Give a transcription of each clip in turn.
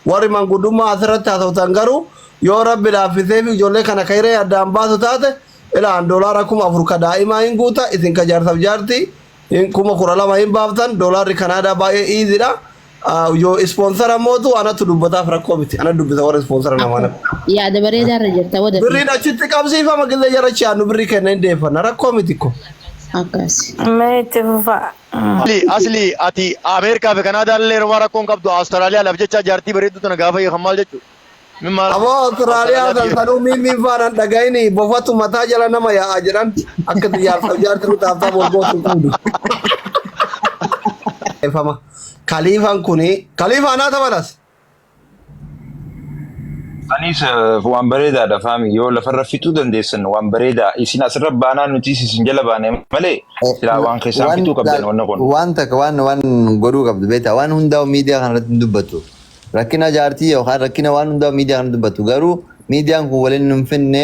warri manguddummaa asirratti haasawtan garuu yoo rabbi laaffisee fi ijoollee kana kayree addaan baasu taate ilaan doolaara 4,000 ka daa'imaa hin guuta isin ka jaarsaaf jaartii 12,000 hin baaftan doolaarri Kanaadaa baay'ee iizidha. Yoo sponsora mootu anatu dubbataaf rakkoo miti ana dubbisa warra sponsora namaa yaada bareedaarra jirta wada birriin achitti qabsiifama gillee jarachi aanu birrii kenna hin deeffanna rakkoo miti ko akkasi meetti fufa asli ati Ameerikaa fi Kanaadaa illee roba rakkoon qabdu Awustiraaliyaa laf jecha jaartii bareeddu tana gaafa hiikan maal jechuudha. Abo Australia sanuu mimi fanan dhagayni bofatu mataa jala nama yaa jiran akka jaartii taaftaa bolbootu kundu. Efama Khalifaan kuni Khalifaan haa tabalas. Anis waan bareedaadha faami yoo lafarra fixuu dandeessan waan bareedaa isin asirra baanaa nuti isin jala baanee malee silaa waan keessaa fixuu qabdan wanna kun. Waan takka waan godhuu qabdu beektaa waan hundaa miidiyaa kanarratti dubbatu. Rakkina jaartii yookaan rakkina waan hundaa miidiyaa kan dubbatu garuu miidiyaan kun waliin nun finne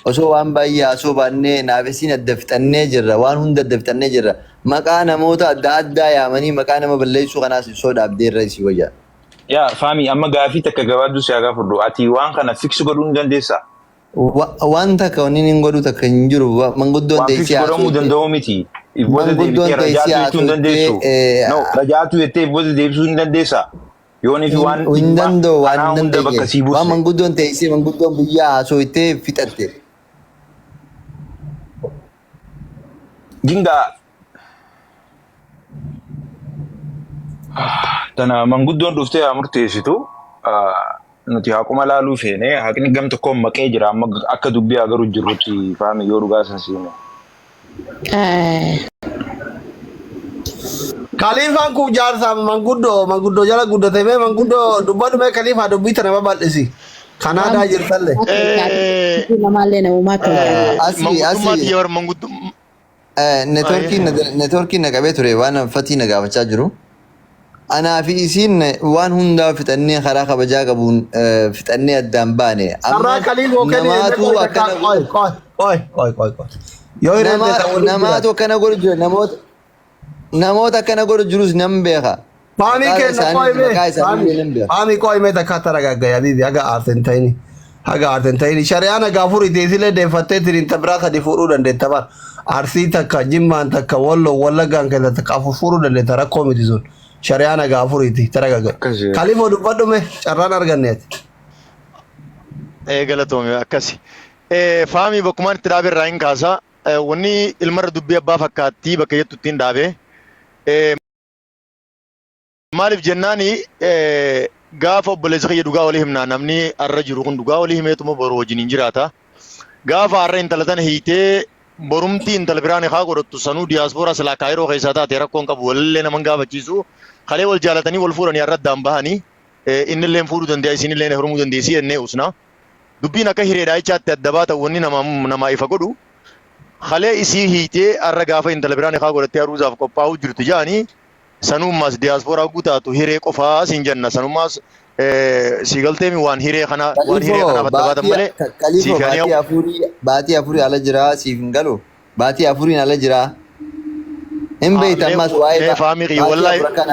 osoo waan baay'ee asoo baannee naafisiin adda fixannee jirra waan hunda adda fixannee jirra maqaa namoota adda addaa yaamanii maqaa nama balleessuu kanaas osoo dhaabdee irra isii wayyaa. Yaa faami amma gaafii takka gabaaddu si hagaa fudhu ati waan kana fiksi godhuu hin dandeessaa? Waan takka wanni hin godhu takka hin jiru manguddoon teessee haasofte. Waan fiksi godhamuu danda'u miti. Manguddoon teessee haasofte. Rajaatu jettee booda deebisuu hin dandeessaa? Yooni fi waan indando waan indande waan manguddoon teessee manguddoon biyyaa haasoo ittee fixatte. Gingaa tana manguddoon dhuftee haa murteessitu nuti haquma laaluu feene haqni gam tokkoon maqee jira amma akka dubbii agaruu jirrutti faami yoo dhugaa san siime. Khalifaan kun jaarsa manguddoo jala guddatee mee manguddoo dubbadhu mee Khalifaa dubbii tana babal'isi. Kanaadaa jirtallee. Namallee namumaa Manguddumaatti yoo manguddummaa. Neetwoorkiin na qabee ture waan fatii na gaafachaa jiru. Anaa fi isiin waan hundaa fixannee karaa kabajaa qabuun fixannee addaan baane. Karraa Khalifoo namaatu akkana godhu jira namoota akkana godhu jirus nan beeka. Faamii koo himee takka taragaggaya bibi haga aarten ta'ini shari'aan haga afurii teessilee deeffattee tiriinta biraa sadi fuudhuu dandeetta bara arsii takka jimmaan takka wallaggaan keessa takka afur fuudhuu dandeetta rakkoo miti sun shari'aan haga afuriiti taragaggaya. Khalifoo dubbadhume carraan arganneeti. Galatoome akkasi. Faamii bakkumaan itti dhaabee irraa hin kaasa wanni ilmarra dubbii abbaa fakkaattii bakka jettu ittiin dhaabee. Maaliif jennaani gaafa obboleessa kiyya dhugaa walii himnaa namni arra jiru kun dhugaa walii himeetuma boru wajjin jiraata. Gaafa har'a intala tana hiitee borumti intala biraan haa godhattu sanuu diyaaspooraa silaa kaayiroo keessaa taate rakkoon qabu walillee naman gaafachiisu kalee wal jaalatanii wal fuudhanii har'a addaan bahanii innillee fuudhuu danda'a isinillee hormuu dandeessi jennee usna. Dubbiin akka hireedhaa ichaatti adda baata wanni namaa ifa godhu. Kalee isii hiitee har'a gaafa intala biraan haa godhattee haruusaaf qophaa'uu jirtu jaanii sanummaas diyaaspooraa guutaatu hiree qofaa siin jenna sanummaas siigalteemi waan hiree kana adda baatan malee baatii afurii ala jira siif hin galu baatii afuriin ala jira hin beeyta ammas waa'ee faamii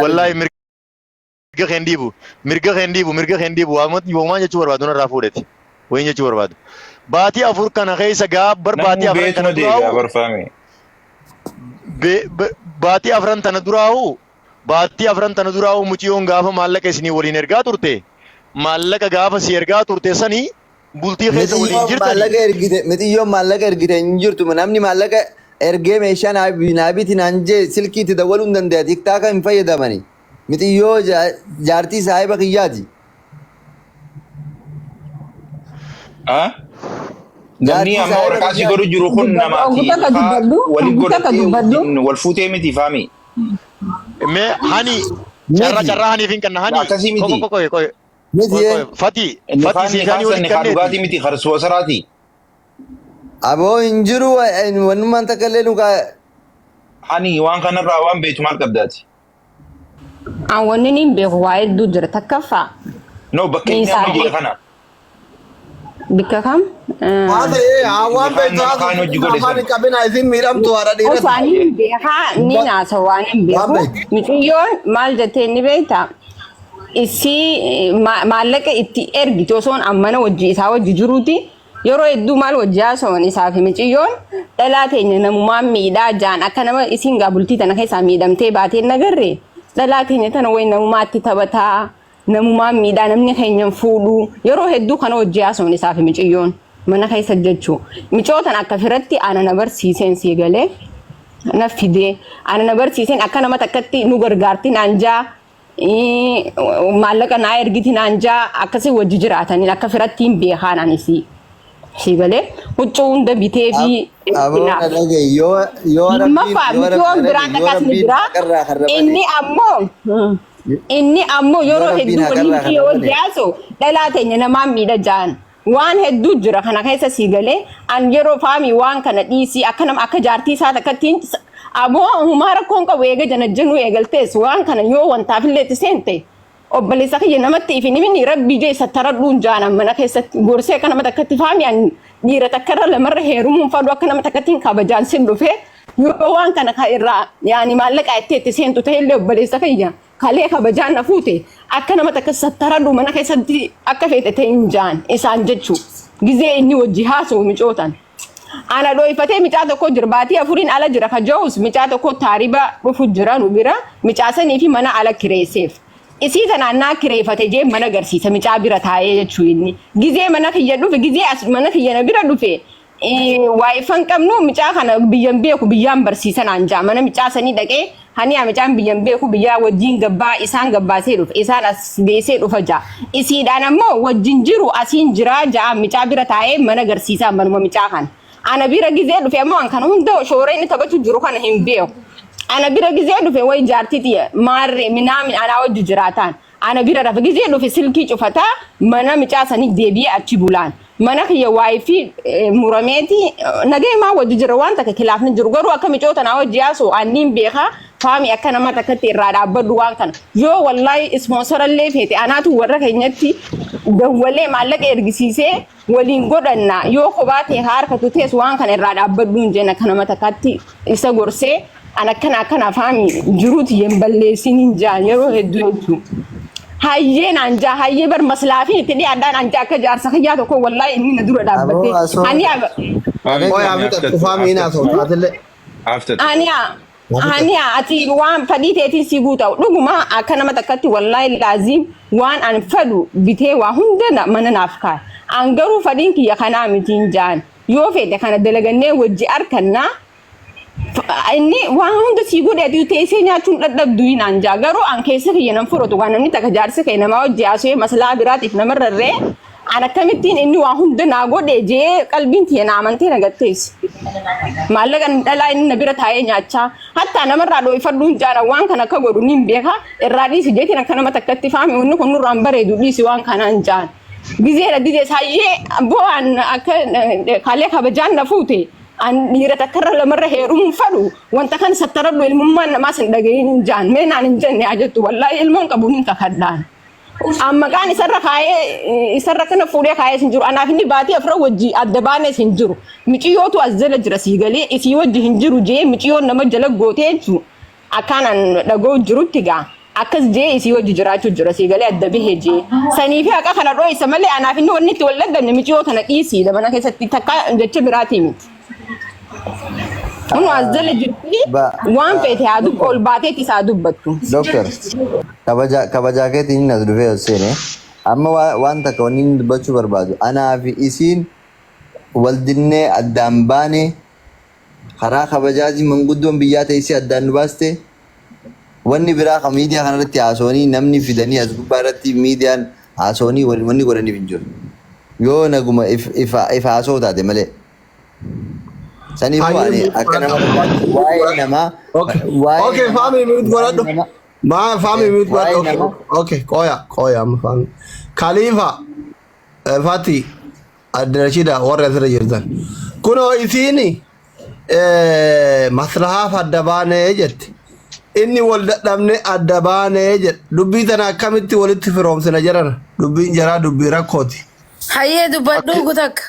wallaahi mirga keen dhiibu waamaa jechuu barbaadu narraa fuudheti wayin jechuu barbaadu baatii afur kana keessa gaabbar baatii afran kana duraa'u baatii afran tana duraa'u Baatti afran tana duraa muciyoon gaafa maallaqa isinii waliin ergaa turte maallaqa gaafa si ergaa turte sanii bultii keessa waliin jirtani. Mixiyyoon maallaqa ergite hin jirtu namni maallaqa ergee meeshaa naabitiin hanjee silkiitti dawwaluu hin danda'a tiktaaka hin fayyadamani mixiyyoo jaartii saahiba kiyyaati. Namni amma waraqaa si godhu jiru kun namaati waliin godhatee wal fuutee miti faami. Me hani carra hani fin kanna hani koy fati si hani wali kanne dhugaatii miti kharsu wasaraati aboo injiru wanumaan takkalee nuka hani waan kanarraa waan beektu maal qabdaati wanni nin beeku waa hedduu jira takkaffaa no bakka inni amma jira kana bikka kam waan beektu afaan qabina isin miidhamtu haadha dhiirati. Osaan hin beekaa ni naasa waan hin beeku. Mixiyyoon maal jettee ni beektaa? isi maallaqa itti ergite osoon ammana wajji isaa wajji jiruuti yeroo hedduu maal wajji haasawan isaa fi miciyyoon dhalaa teenya namumaan miidhaa jaan akka nama isiin gaabultii tana keessaa miidhamtee baateen nagarre dhalaa teenya tana wayi namumaatti taphataa namumaan miidhaa namni keenyan fuudhu yeroo hedduu kana wajji haasawan isaa fi miciyyoon mana keessa jechuu micootan akka firatti ana na barsiiseen sii galee na fidee ana na barsiiseen akka nama takkatti nu gargaarti naanjaa maallaqa naa ergiti naanjaa akkasii wajji jiraatanii akka firattiin beekaan anisi sii galee huccuu hunda bitee fi inni ammoo yeroo hedduu waliin yoo jaaso dhalaa teenya namaan miidha jaan waan hedduu jira kana keessa sii galee an yeroo faamii waan kana dhiisii akka nama akka jaartii isaa takkattiin ammoo humaa rakkoon qabu eega janajjanuu eegaltees waan kana yoo wantaafillee itti seente obboleessa kiyya namatti ifin rabbii jeessa taradhuun jaanan mana keessatti gorsee akka nama takkatti faamii an dhiira takkarra lamarra heerumuun fadhu akka nama takkattiin kabajaan sin dhufe yoo waan kana irraa yaani maallaqa itti seentu ta'ellee obboleessa kiyya kalee kabajaan na fuute akka nama takka sattaradhu mana keessatti akka feete ta'in jaan isaan jechuu gizee inni wajji haasa'u micootan ana dho'ifatee micaa tokko jirbaatii afuriin ala jira ka joos micaa tokko taariba dhufu jira nu bira micaasanii fi mana ala kireesseef isii tanaan naa kireeffate jee mana garsiisa micaa bira taa'ee jechuu inni gizee mana kiyya dhufe gizee as mana kiyya na bira dhufe waayifan qabnu micaa kana biyyan beeku biyyaan barsiisan anjaa mana micaa sanii dhaqee hani amicaan biyyan beeku biyyaa wajjin gabbaa isaan gabbaasee dhufe isaan as beesee dhufa jaa isiidhaan ammoo wajjin jiru asiin jiraa jaa micaa bira taa'ee mana garsiisaa manuma micaa kana ana bira gizee dhufe ammoo an kana hunda shooreen taphachuu jiru kana hin beeku ana bira gizee dhufe way jaartiti maarre minaamin ana wajji jiraataan ana bira rafa gizee dhufe silkii cufataa mana micaa sanii deebi'ee achi bulaan mana kiyya waayifi murameeti nagee maa wajji jira waan takka kilaafni jiru garuu akka micoota naa wajji yaasoo anniin beekaa faami akka nama takkatti irraa dhaabbadhu waan kana yoo wallahi ispoonsorallee feete anaatu warra keenyatti dawwalee maallaqa ergisiisee waliin godhanna yoo kophaa ta'e harkatu tees waan kana irraa dhaabbadhuun jenna akka nama takkatti isa gorsee an akkana faami jiruuti yen balleessiniin jaan yeroo hedduu jechuu hayyeen anjaa hayyee bar maslaafi itti dhiyaadhaan anjaa akka jaarsa kiyyaa tokko wallahi inni na dura dhaabbatte aniya ati waan fadhii teetiin si guuta'u dhuguma akka nama takkatti wallahi laazim waan an fadhu bitee waa hunda mana naaf kaa'e an garuu fadhiin kiyya kanaa mitiin jaan yoo fedhe kana dalagannee wajji arkannaa inni waan hunda si godheetu teessee nyaachuun dadhabdu hinaan jaa garuu an keessa kiyya nan furatu waan namni takka jaarsa kee namaa wajji haasoo maslaa biraatiif namarrarree an akkamittiin inni waa hunda naa godhe jee qalbiin tiyya na amantee na gatteessi maallaqa dhalaa inni na bira taa'ee nyaachaa hattaa namarraa dho'ifadhuun jaana waan kana akka godhu nin beeka irraa dhiisi jeetiin akka nama takkatti faami wanni kun nurraan bareedu dhiisi waan kanaan jaan gizeera didee saayyee bo'aan akka kalee kabajaan na fuute an dhiira takkarra lamarra heerumuun fadhu wanta kan sattaradhu ilmummaan namaas hin dhagayin hin jaan meenaan hin jenne ajattu wallahi ilmoon qabu hin kakadhaan amma qaan isarra kaayee isarra kana fuudhee kaayee hin jiru anaaf inni baatii afra wajji adda baanees hin jiru miciyootu as jala jira sii galee isii wajji hin jiru jee miciyoon nama jala gootee jechu akkaanan dhagoo jirutti gaa akkas jee isii wajji jiraachuu jira sii galee adda bahee jee sanii fi haqa kana dho'isa malee anaaf inni wanni itti walladdanne miciyoo tana dhiisii mana keessatti takka jecha biraatii miti. Unu azale jirti waan feete haa dubbu ol baateeti isaa dubbattu. Doctor kabajaa keetiin inni as dhufee as seene amma waan takka wanni inni dubbachuu barbaadu anaa fi isiin waldinnee addaan baane karaa kabajaatiin manguddoon biyyaa teessee addaan nu baaste wanni biraa kan miidiyaa kanarratti haasawanii namni fidanii as gubbaa irratti miidiyaan haasawanii wanni godhaniif hin jiru yoo naguma if haasawuu taate malee. Sani bu'aani akka nama waa'ee namaa okay faami mute godhadhu ma faami mute godhadhu okay koya amma faami khalifa fati adrashida warra asirra jirtan kunoo isiini maslahaaf adda baanee jette inni wal dadhabne adda baanee jedhe dubbii tana akkamitti walitti firoomsina jedhana dubbiin jaraa dubbii rakkooti hayyee dubbadhu gutak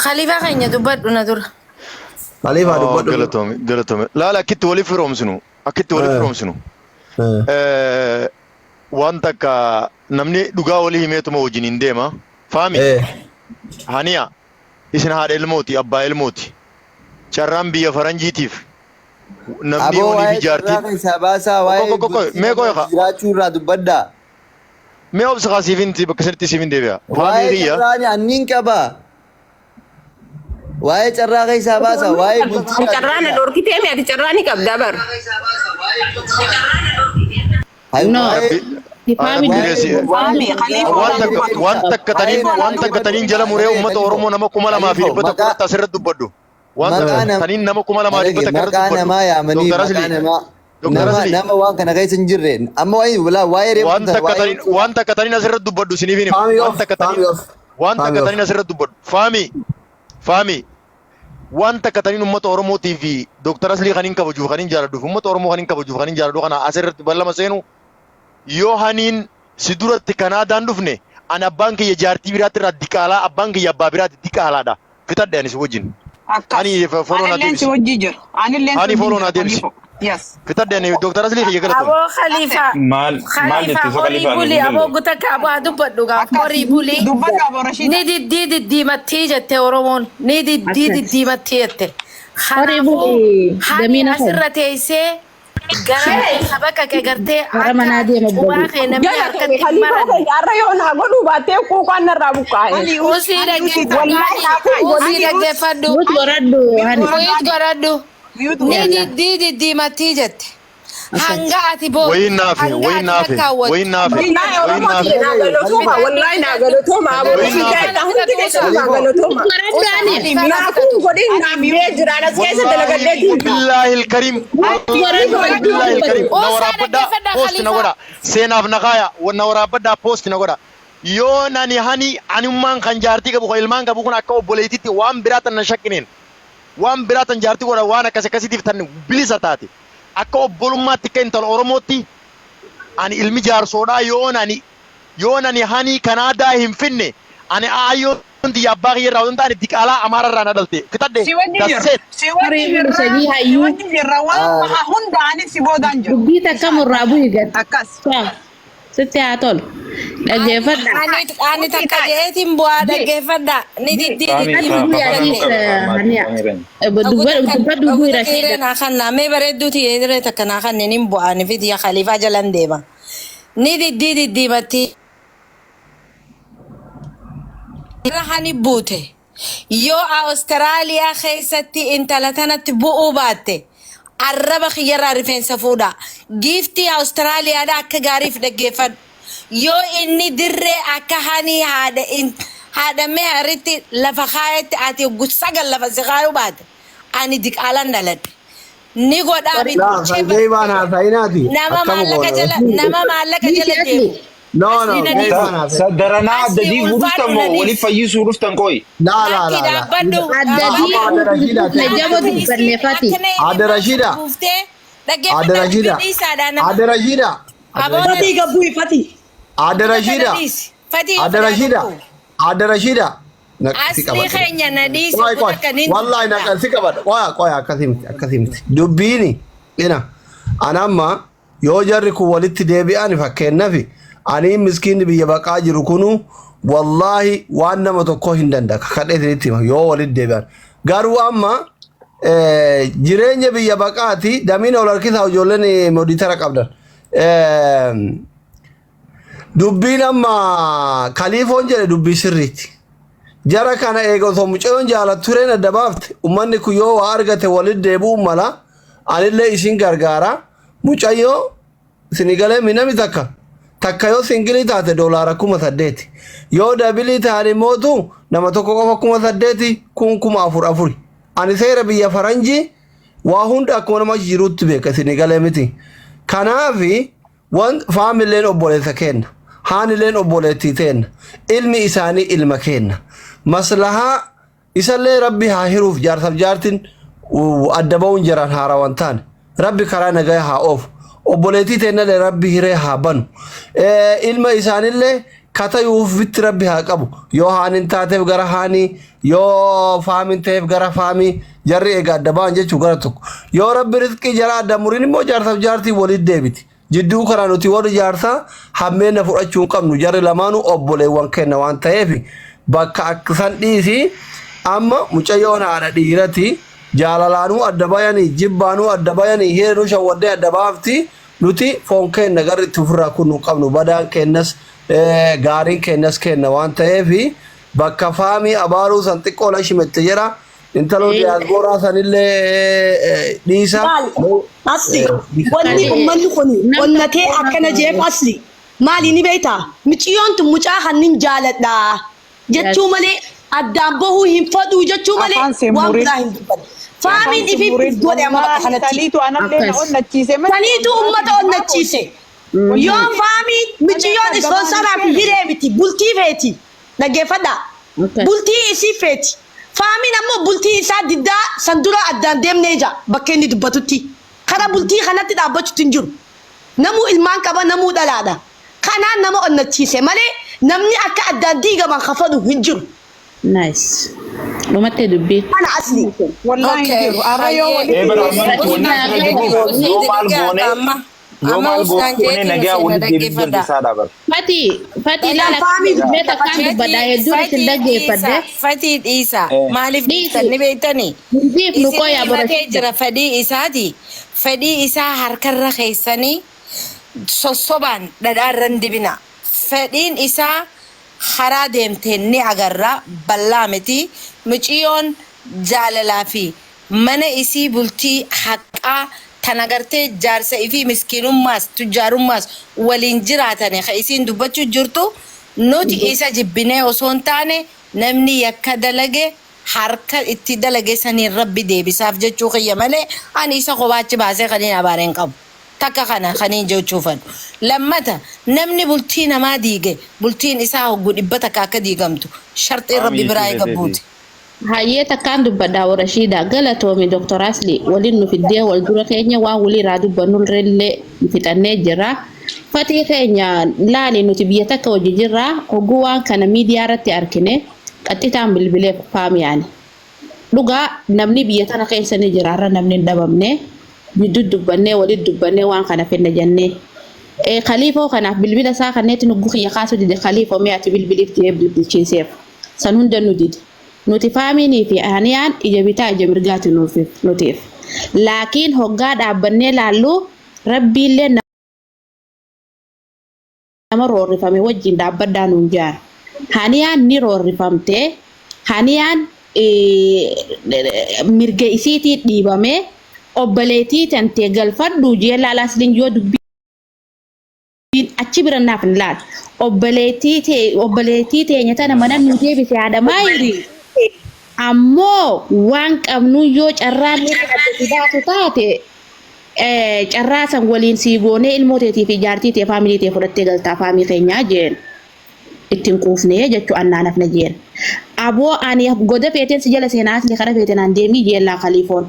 khalifa keenya dubbadhu na dura Khalifa dubbadhu galatoomi laala akkitti waliif firoomsinu waan takka namni dhugaa walii himeetuma wajjiniin deema. Faami. Haniya isin haadha ilmooti abbaa ilmooti. Carraan biyya faranjiitiif namni olii ijaartii. Mee qoya jiraachuu irraa dubbaddaa. Mee obsa kaasiifinti bakka sirriitti siifin deebi'a. Waa'ee carraan anniin qaba. Waa'ee carraa keessaa baasa. Waa'ee bulchiinsa. Carraan dhorkitee mi ati carraan qabda bar. waan takka taniin jala muree uummata Oromoo nama 2,200 asirratti dubbadhu. Waan taniin nama 2,200 maqaa namaa yaamanii nama waan kana keessa hin jirre amma waa'ee waan takka taniin asirratti dubbadhu isiniif hin waan takka taniin asirratti dubbadhu faami waan takka taniin uummata Oromootii fi Dr. Aslii kan hin kabajuuf kan hin jaaladhuuf uummata Oromoo kan hin kabajuuf kan hin jaaladhu kana asirratti bal'ama seenu yoo haniin si duratti kanaadaan dhufne ani abbaan kiyya jaartii biraatti irraa diqaalaa abbaan kiyya abbaa biraatti diqaalaadha fitadhe anis wajjin. Ani follow na deebisi. Ani follow na deebisi. Yes. Fitadhe ani Dr. Aslii kiyya galatu. Abo Khalifa. Maal jetti isa Horii bulii abo gutaka abo dubbadhu gaaf horii bulii. Ni diddii jette Oromoon. Ni diddii jette. Horii bulii Damina asirra teessee gara sabaka ke gartee mana deema waa keenan harkatti maran. Arra yoo naa godhu baattee kuukaan narraa buqqaa'e. Usii dhaggeeffadhu. Muyit godhadhu. Ni diddii jette. Hanga ati booda. Wayin naafi. Wallahi naa galatooma aboo fiigaa hundi keessa naa galatooma. Naafuu godhin naafee jiraan as keessa dalagaddeetii. Billahil karim. Na waraabaddaa post na godha. Seenaaf na kaaya na waraabaddaa post na godha. Yoo nani hani anummaan kan jaartii qabu kan ilmaan qabu kun akka obboleetitti waan biraatan na shakkineen. Waan biraatan jaartii godha waan akkasiitiif tan bilisa taate. Akka obbolummaatti akka intala Oromootti ani ilmi jaarsoodhaa yoo nani hani Kanaadaa hin finne ani aayyoon ti abbaa kiyyarraa waan ta'ani diqaalaa Amaararraa na dhalte fitadhe dasseet. Dubbii takka murraa bu'ii gad. Akkas. Sitti haa tolu. Dhaggeeffadha. Ani takka jeetiin bu'aa dhaggeeffadha. Ni dubbadhu bu'ii rashiidha. naa kannaa mee bareedduuti yeroo takka naa kanneen hin bu'aani fiti yaa Khaliifaa jalan deema. Ni diddiimatti. Hani buute. Yoo Awustiraaliyaa keessatti intala tanatti bu'uu baatte. Arraba kiyyarraa rifeensa fuudha. Giiftii Awustiraaliyaadha akka gaariif dhaggeeffadhu. Yoo inni dirree akka hani haadhamee haritti lafa kaayetti ati sagal lafa si kaayuu baate. Ani diqaalan dhaladhe. Ni godhaa bitti. Nama maallaqa jala deemu. No. Daranaa addadii gurgurtan moo waliif fayyisuu dhuftan qoyi? La. Adarashida. Asli keenya na dhiisu wallahi na si qabadha qoya akkasimti dubbiini ina anamma yoo jarri kun walitti deebi'an fakkeennafi ani miskiin biyya baqaa jiru kunu wallahi waan nama tokko hin danda'a kadheetinitti yoo walitti deebi'an garuu amma jireenya biyya baqaati damiina ol harkisaa ijoolleen moditara qabdan dubbiin amma kaliifoon jedhe dubbii sirriitti jara kana eego so mucayoon jaalattureen adda baafte ummanni kun yoo waa argate walitti deebi'uu mala anillee isin gargaara mucayyoo sinigalee minami takka yoo singilii taate $8,000 yoo dabilii taane mootu nama tokko qofa 8,000 kun 4,000 ani seera biyya faranjii waa hunda akkuma nama jirutti beeka sinigalee miti kanaafi wan faamileen obboleessa kenna haanileen obboleettii teenna ilmi isaanii ilma kenna maslahaa isallee rabbi haa hiruuf jaarsaf jaartin adda ba'uun jiran haarawan taane rabbi karaa nagaya haa oofu obboleettii teennalee rabbi hiree haa banu ilma isaanillee katayuuf bitti rabbi haa qabu yoo haanin taateef gara haanii yoo faamin ta'eef gara faamii jarri eega adda ba'an jechuu gara tokko yoo rabbi rizqii jara adda muriin immoo jaarsaf jaartii walitti deebiti jidduu kana nuti warri jaarsaa hammeena fudhachuu hin qabnu jarri lamaanuu obboleewwan kenna waan ta'eef bakka akkisan dhiisi amma mucayyoon haadha dhiirati jaalalaanuu adda bayanii jibbaanuu adda bayanii heeruu shawwaddee adda baafti nuti foon kenna garri itti ofirraa kun hin qabnu badaan kennas gaariin kennas kenna waan ta'eef bakka faamii abaaruu san xiqqoo la shimette jira intalo diaspora sanillee dhiisa asli wanni ummanni kun onnatee akkana jeef asli maali ni beekta miciyoon tun mucaa hannin jaaladha jechuu malee addaan bahuu hin fadhu jechuu malee waan biraa hin dubbatu faamiin ifi godhe amma kanatti saniitu ummata onnachiise yoon faamiin miciyoon isoo sanaaf hiree miti bultii feeti dhaggeeffadha bultii isii feeti faamiin ammoo bultii isaa diddaa sandura addaan deemnee jira bakka inni dubbatutti kana bultii kanatti dhaabbachuutti hin jiru namuu ilmaan qaba namuu dhalaadha kanaan nama onnachiise malee namni akka addaan diigaman kafadu hin jiru. Nice. Lumate dubbi. Ana asli. Wallahi hin jiru. Arayoo Fati lala beta kan dubada hedduu isin dhaggeeffadde. Fati dhiisa. Maaliif dhiisan ni beektanii? Dhiif nu qoyaa bara jira fedhii isaati. Fedhii isaa harkarra keessanii sossobaan dhadhaarran dibina. Fedhiin isaa karaa deemteen ni agarra bal'aa miti. Muciyyoon jaalalaa fi mana isii bultii haqaa kan agartee jaarsa ifi miskiinummaas tujjaarummaas waliin jiraatanii ka isiin dubbachuu jirtu nuti isa jibbinee osoo hin taane namni yakka dalage harka itti dalage saniin rabbi deebisaaf jechuu kiyya malee ani isa kophaatti baasee kaniin abaareen qabu takka kana kaniin jechuufan lammata namni bultii namaa diige bultiin isaa hoggu dhibba takka akka diigamtu sharxii rabbi biraa eegabbuuti. Hayyee takkaan dubbadhaa Rashida galatoomi Dr. Asli waliin nu fiddee wal dura keenya waan walii raa dubbannu illee fixannee jira. Fatii keenya laali nuti biyya takka hojii jirra hogguu waan kana miidiyaa irratti arkine qaxxitaan bilbilee faamiyaan. Dhugaa namni biyya tana keessa ni jiraarra namni hin dhabamne gidduu dubbannee walii dubbannee waan kana fenne jennee. Khaliifoo kanaaf bilbila isaa kanneetti nugguu kiyya kaasuu dide Khaliifoo mi'aati bilbiliif jee bilbilchiiseef san hunda nu dide. Nuti faamini fi aaniyaan ija bitaa ija mirgaati nutiif. Laakiin hoggaa dhaabbannee laallu rabbiillee nama roorrifame wajjin dhaabbaddaa nuun jaan. Aaniyaan ni roorrifamte. Aaniyaan mirga isiitii dhiibame obboleetii tantee galfadhu jee laalaas yoo dubbii achi bira naaf hin laal. Obboleetii teenya tana mana nu deebise haadhamaa hiri. Ammoo waan qabnu yoo carraan adda taate carraa san waliin siigoonee ilmooteetii fi jaartiitee faamiliitee fudhattee galtaa faamii keenyaa jeen ittiin quufnee jechuu annaanaf na jeen. Aboo ani goda feeteen si jala seenaa asli kana feeteen aan deemii jeellaa Khaliifoon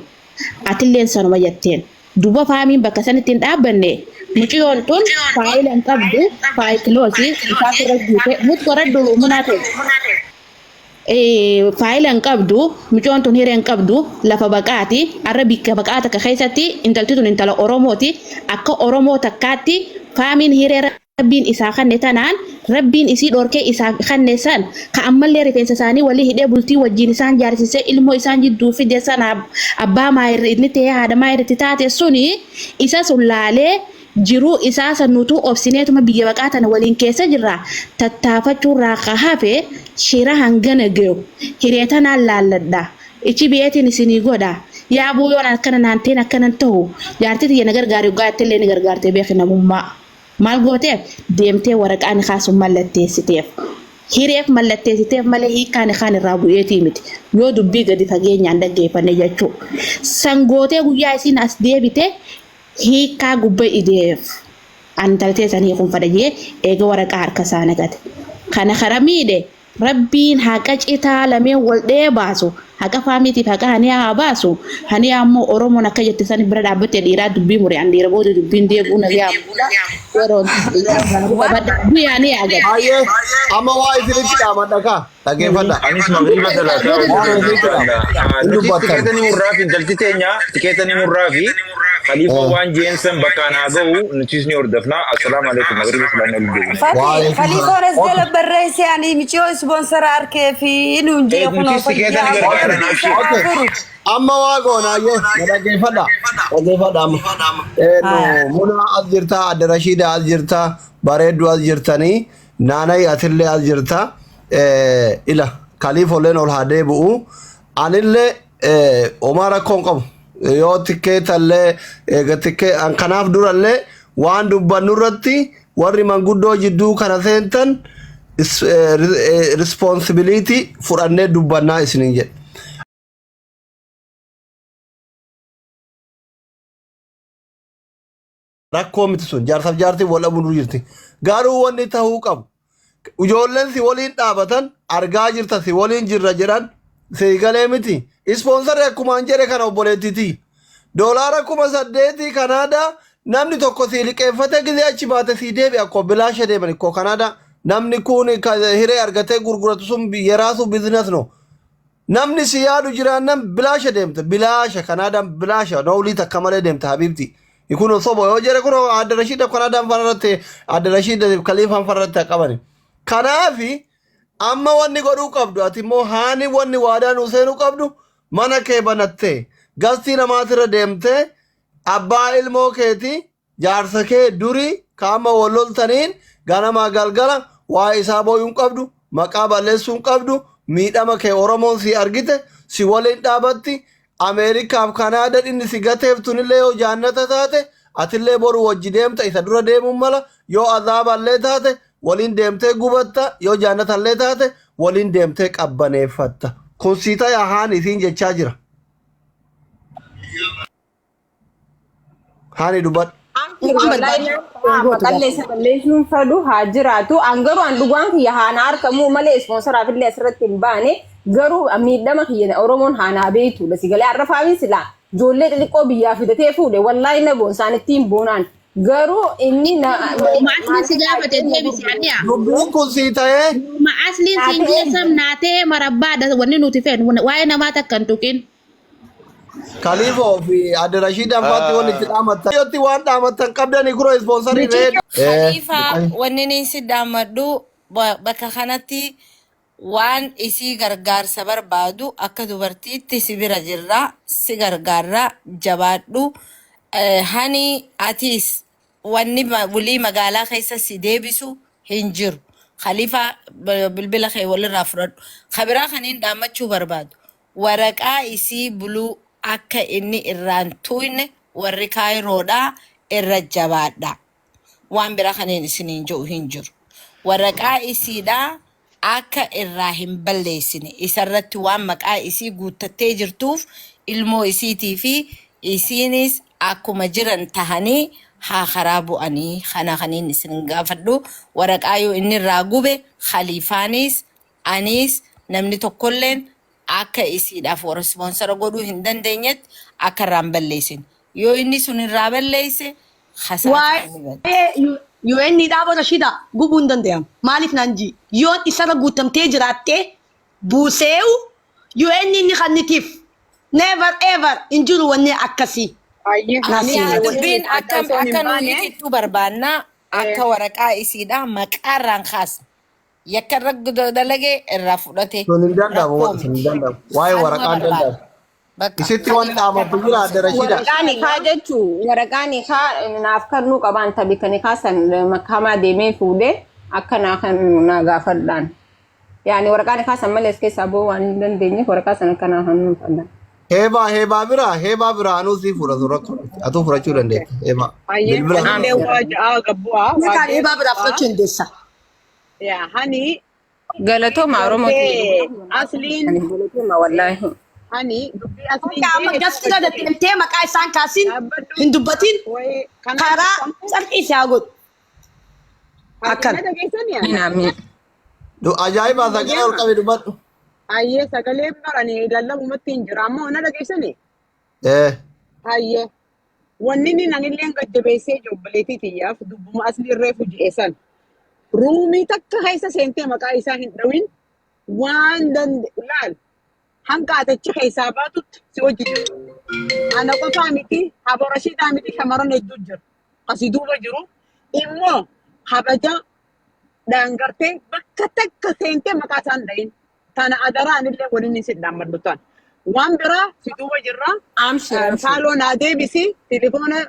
atilleen sanuma jetteen duba faamiin bakka san ittiin dhaabbanne muciyyoon tun faayila hin qabdu faayikiloosii isaa fira guute mut qoraddu munaa ta'e. Faayila hin qabdu muciyyoon tun hiree hin qabdu lafa baqaati arrabika baqaata ka keessatti intalti tun intala Oromooti akka Oromoo takkaatti faamiin hiree rabbiin isaa kanne tanaan rabbiin isii dhorkee isaa kanne san ka ammallee rifeensa isaanii walii hidhee bultii wajjin isaan jaarsisee ilmoo isaan jidduu fide sana abbaa maayirri inni ta'ee haadha maayirritti taate suni isa sun laalee jiruu isaa sanuutu obsineetuma biyya baqaatan waliin keessa jirra tattaafachuurraa ka hafe shira hangana gayu hireetanaan laalladha ichi biyeetiin isinii godha yaa buuyoon akkana naanteen akkanan ta'u jaartii tiyya na gargaari gaattillee ni gargaartee beekinamummaa maal gooteef deemtee waraqaan kaasu mallatteessiteef hireef mallatteessiteef malee hiikkaan kaan irraa bu'eetii miti yoo dubbii gadi fageenyaan dhaggeeffanne jechuu sangootee guyyaa isiin as deebite hiikkaa gubba ideef antaltee sanii kun fadajee eega waraqaa harka isaa nagate kana karamiidhe rabbiin haqa citaa lameen wal dhee baasu haqa faamiitiif haqa haniyaa haa baasu haniyaa ammoo Oromoon akka jette san bira dhaabbattee dhiiraa dubbii muree an dhiira booda dubbiin deebuu nagaa yeroo guyyaa ni agarra. Hayyee amma waa isinitti dhaamadha kaa dhaggeeffadha. Anis magriba salaata tikeetanii murraa fi intalti teenya tikeetanii murraa fi خليفة وان جينسن بكان هاجو نتيجني وردفنا السلام عليكم مغربي سلام عليكم فتي خليفة رزق بريس يعني مشيو سبونسر أركي في نونجي نتيجة كذا نقدر نمشي amma waa goonaayyee dhaggeeffadha amma muna as jirta adda rashiida as jirta bareeddu as jirtanii naanay atillee as jirta ila kaliifolleen ol haa deebi'u anillee homaa rakkoon qabu yoo tikkeetallee tikkee kanaaf durallee waan dubbannu irratti warri manguddoo jidduu kana seentan responsibility fudhannee dubbannaa isiniin jedhe. Rakkoo miti sun jaarsaaf jaartii wal dhabuu jirti. Garuu wanni ta'uu qabu. Ijoolleen si waliin dhaabatan argaa jirta si waliin jirra jedhan si galee miti. Ispoonsarri akkumaan jedhe kana obboleettiti. Doolaara 8,000 Kanaadaa namni tokko si liqeeffate gizee achi baate si deebi akkoo bilaasha deeman ikkoo Kanaadaa namni kun hiree argatee gurguratu sun yeraasu bizinas no. Namni si yaadu jiraannan bilaasha deemte bilaasha Kanaadaan bilaasha noolii takka malee deemte habiibti. Ikuno sobo yoo jere kuno adda rashida Kanadaan farratti adda rashida Khaliifaan farratti qabani. Kanaafi amma wanni godhuu qabdu ati immoo haani wanni waadaan useenuu qabdu mana kee banattee gastii namaatirra deemtee abbaa ilmoo keeti jaarsa kee durii kaama walloltaniin ganamaa galgala waa isaa booyuun qabdu maqaa balleessuun qabdu miidhama kee Oromoon si argite si waliin dhaabatti Amerikaaf Kanaadaa inni si gateef tunillee yoo jaannata taate atillee boru wajji deemta isa dura deemuun mala yoo azaaballee taate waliin deemtee gubatta yoo jaannatallee taate waliin deemtee qabbaneeffatta. Kun siita haan isiin jechaa jira. Haani dubbadhu. Balleessuun fadu haa jiraatu. An garuu an dhugaan kiyya haana harkamuu malee ispoonsaraaf illee asirratti hin baane garuu miidhama kiyya Oromoon haanaa beektu sigalee arrafaamin silaa ijoollee xixiqqoo biyyaa fidatee fuudhe wallaahi na boonsaan ittiin boonaan garuu inni Maasliin si gaafate deebisi adiyaa. Dubbiin kun sii ta'ee. Maasliin si geessam naatee marabbaadha wanni nuti feenu waa'ee namaa takka hin tuqin. Khaliifoo fi adda Rashiidaan faatti wanni itti dhaamattan. Yotti waan dhaamattan qabdanii kuroo ispoonsarii reed. Khaliifaa wanni ni si dhaamadhu bakka kanatti waan isii gargaarsa barbaadu akka dubartiitti si bira jirra si gargaarra jabaadhu hani atiis wanni bulii magaalaa keessa si deebisu hin jiru. Khaliifaa bilbila kee walirraa fudhadhu. Kabiraa kaniin dhaammachuu barbaadu. Waraqaa isii buluu akka inni irraan tuyne warri kaayiroodhaa irra jabaadha. Waan biraa kaniin isiniin jiru hin jiru. Waraqaa isiidhaa akka irraa hin balleessine isarratti waan maqaa isii guuttattee jirtuuf ilmoo isiitii fi isiinis akkuma jiran tahanii haa karaa bu'anii kana kaniin isin gaafadhu waraqaa yoo inni irraa gube Khaliifaanis anis namni tokkolleen akka isiidhaaf warra ispoonsara godhuu hin dandeenyetti akka irraan balleessin yoo inni sun irraa balleesse UN dhaaba Rashida gubuu hin danda'amu. Maaliif naan ji yoon isarra guutamtee jiraattee buusee'u UN inni kannitiif never ever hin jiru wanni akkasii. Dubbiin akka nuyi ittuu barbaannaa akka waraqaa isiidhaa maqaarraan kaasa. Yakka irra dalagee irraa fudhate. Sun hin danda'amu. Waa'ee waraqaan danda'amu. Isitti waan dhaabatu jira adda Rashiida. Waraqaan kaa jechuun waraqaan kaa naaf kannuu qabaan tabi kan kaasan makamaa deemee fuudhee akka naa gaafadhaan. Yaani waraqaan kaasan malee as keessaa boo waan hin dandeenyeef waraqaa sana akka naa hannuu fadhaan. Heebaa biraa anuu sii fudhatu rakkoo atuu fudhachuu dandeessa heebaa. Bilbila heebaa biraa fudhachuu dandeessa. Hani Galatooma Oromoo asliin galatooma wallaahi. hani dubbii asliin Amma gaskira da tiltee maqaa isaan kaasin hin dubbatin karaa calqii isaa godhu. Akkan. Ajaa'iba sagalee ol qabe dubbadhu. Hayyee sagalee baranii lallabumatti hin jira ammoo na dhageessanii? Hayyee wanni inni nanillee gajjabeessee jiru obboleettii xiyyaaf dubbuma asliin reefu ji'eessan. Ruumii takka keessa seentee maqaa isaa hin dhawin waan laal hanga atachi keessaa baatutti si wajjin Ana qofaa miti haba Rashiidaa miti shamarran hedduu jiru. Asii duuba jiru immoo habaja daangartee bakka takka seentee maqaa isaan dhayin. Tana adaraan illee waliin si dhaammadhutaan. Waan biraa si duuba jirra. Faaloo naa deebisi telefoona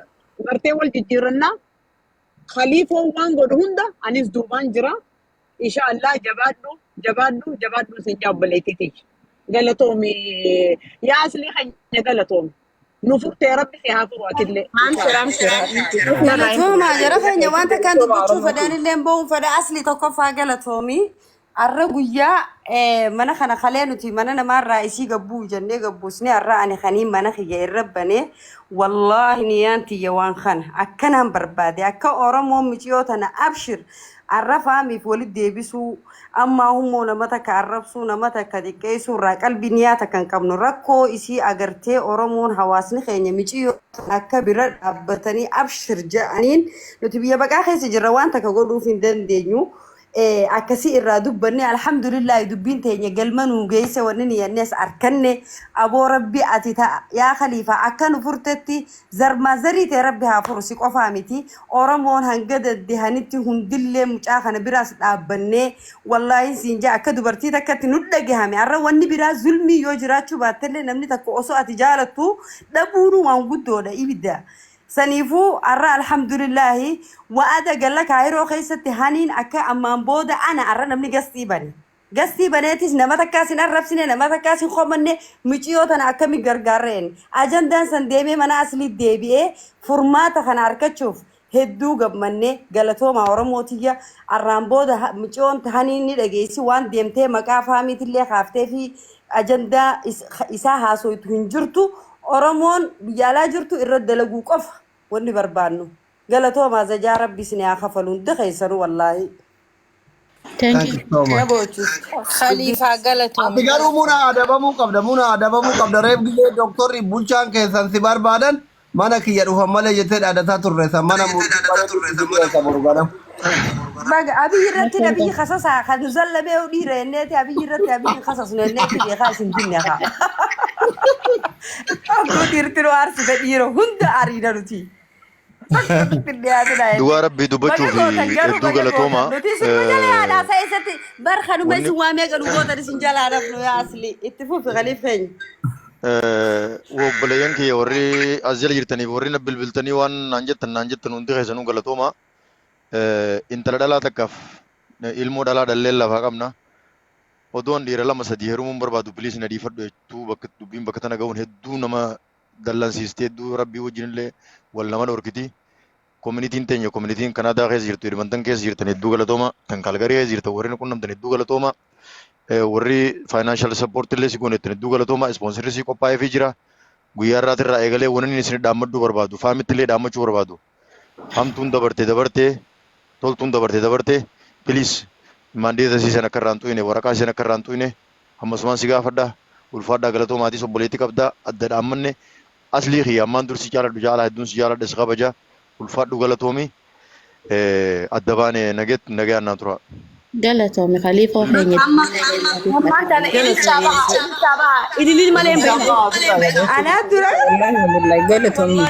gartee wal jijjiirannaa. Khaliifoo waan godhu hunda anis duubaan jira. Inshaallah jabaadhu sin jaabaleetiti. Galatoomi yaa asli hanya galatoomi. Nufurtee rabbi si haa furu atillee. Galatoomaa jara keenya wanta kan dubbachuu fedhan illee bo'uun fedha asli tokkoffaa galatoomi. Arra guyyaa mana kana kalee nuti mana namarraa isii gabbuu jennee gabbuusnee arra ani kaniin mana kiyya irra banee wallaahi niyaan tiyya waan kana akkanaan barbaade akka Oromoo miciyoo tana abshir arra faamiif walit deebisuu amma hummoo nama takka arrabsuu nama takka xiqqeessuu irraa qalbii niyaata kan qabnu rakkoo isii agartee Oromoon hawaasni keenya miciyoo akka bira dhaabbatanii abshir jedhaniin nuti biyya baqaa keessa jirra waan takka godhuuf hin dandeenyu. Akkasii irraa dubbanne alhamdulillah dubbiin teenya galmanuu geesse wanni yannes arkanne aboo rabbi ati yaa khalifa akka nu furtetti zarmaa zariite rabbi haa furu si qofaa miti Oromoon hanga daddehanitti hundillee mucaa kana biraas dhaabbannee wallaahi siin jaa akka dubartii takkatti nu dhagahame arra wanni biraa zulmii yoo jiraachuu baattellee namni takka osoo ati jaalattu dhabuunu waan guddoodha ibidda. Sanifu arra alhamdulillah wa'ada galla kaayiroo keessatti haniin akka ammaan booda ana arra namni gastii baneetis nama takkaasin arrabsine nama takkaasin qomanne miciyoo tana akkami gargaarreen ajandaan san deemee mana asli deebi'ee furmaata kana argachuuf hedduu gammanne galatooma Oromootiyya arraan booda miciyoon haniin ni dhageessi waan deemtee maqaa faamiitillee kaaftee fi ajandaa isaa haasoitu hin jirtu Oromoon biyyaalaa jirtu irra dalaguu qofa wanni barbaannu galatoomaa zajaa rabbi isin haa kafaluun daqeessanu wallaahi. Thank you so much. Khalifa galatoomaa. Ati garuu muna adabamuu qabda reef gillee doktorri bulchaan keessan si barbaadan mana kiyya dhufan malee jettee dhaadataa turre san mana murbaadam. Baga abiyyi irratti nabiyyi khasasa kan zallamee dhiira enneeti abiyyi irratti abiyyi khasasnu enneeti beekaa isin dinne haa. Aku dirtiru arsi bediro hunda arida nuti. Dua Rabbi dubbachuu fi hedduu galatooma. Nuti sun jala ada saya seti barkhanu mesi wame kan ugota di sinjala ada flu ya asli. Ittifu fi khalifeen. Wobboleeyyan kiyya warri as jala jirtanii fi warri na bilbiltanii waan naan jettan hundi keessanuu galatooma. Intala dhalaa takkaaf ilmoo dhalaa dhallee lafaa qabna. Odoon dhiira lama sadii heerumuun barbaadu bilis na dhiifadhu jechuu dubbiin bakka tana ga'uun hedduu nama dallansiistee hedduu rabbii wajjinillee wal nama dhorkiti. Koominitiin teenya koominitiin Kanaadaa keessa jirtu Edmonton keessa jirtan hedduu galatooma kan Kaalgarii keessa jirtan warri qunnamtan hedduu galatooma warri faayinaanshal sappoortii illee si goonettan hedduu galatooma ispoonsirri si qophaa'eefii jira guyyaa irraatirraa eegalee wanni isin dhaammaduu barbaadu faamitti illee dhaammachuu barbaadu hamtuun dabartee toltuun dabartee piliis Mandeeta siisan akka irraan tu'ine waraqaa siisan akka irraan tu'ine hammasumaan si gaafadha ulfaadhaa galatoomaatiis obboleettii qabdaa adda dhaammanne aslii kiyya ammaan dur si jaaladhu jaalaa hedduun si jaaladha si kabaja ulfaadhu galatoomi adda baane nagayaan naa tura. galatoomi khaliifoo keenya. Ammaan kana ililchaba ililil malee hin beekne. Anaa dura. Galatoomi.